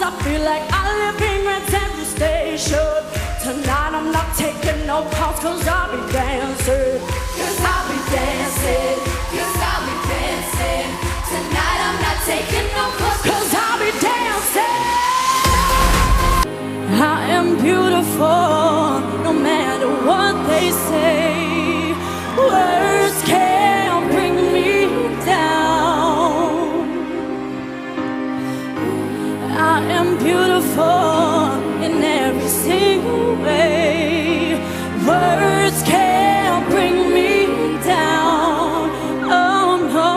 I feel like I live in Grand Central Station. Tonight I'm not taking no calls, cause I'll be dancing. Cause I'll be dancing. Cause I'll be dancing. Tonight I'm not taking no calls, cause I'll be dancing. I am beautiful, no matter what they say. Words can't bring me down. I am beautiful in every single way. Words can't bring me down. Oh no,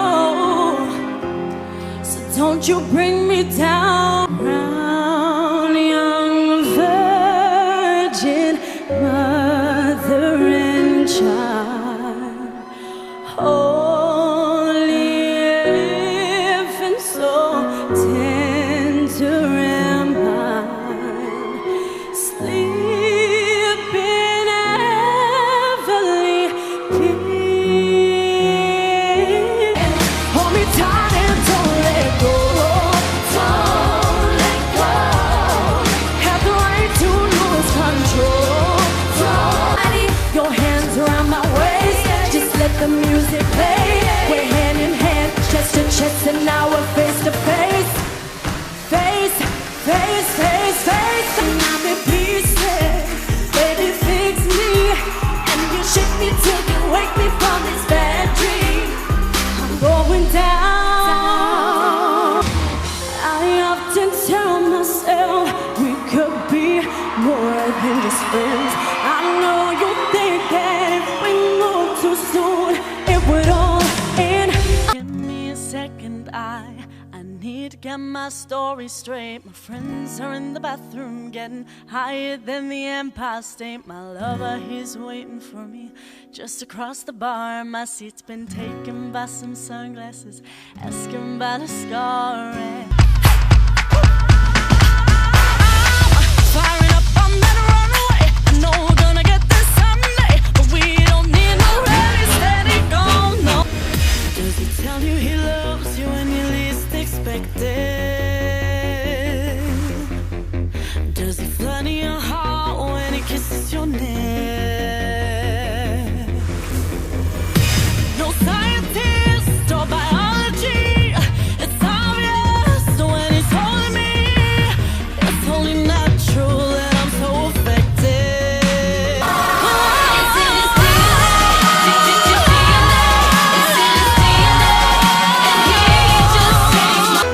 so don't you bring me down. Brown young virgin, mother and child, holy infant, so tender and mild, sleep in heavenly peace. Hold me tight and don't let go. don't let go. Have the right to lose control. Your hands around my waist, just let the music play. We're hand in hand, chest to chest, and now we're face to face. Face, face, face, face. And I'm in pieces, baby, fix me. And you shake me till you wake me from this bad dream. I'm going down. I often tell myself we could be more than just friends. I know you think that if we move too soon, it would all end. Give me a second, I need to get my story straight. My friends are in the bathroom getting higher than the Empire State. My lover, he's waiting for me just across the bar. My seat's been taken by some sunglasses, asking about a scar. Firing up on that runway. I know we're gonna get this someday, but we don't need no ready, steady, go, no. Does he tell you he loves you when you least expect it? Does he flood your heart when he kisses your neck? No scientist or biology, it's obvious when he's holding me. It's only natural that I'm so affected. It's in his DNA. It's in his DNA. And he just changed my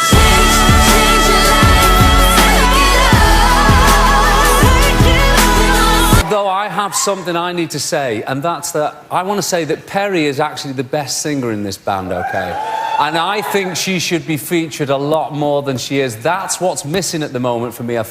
change your life. Take it up. Though I have something I need to say, and that's that I want to say that Perry is actually the best singer in this band, okay? And I think she should be featured a lot more than she is. That's what's missing at the moment for me, a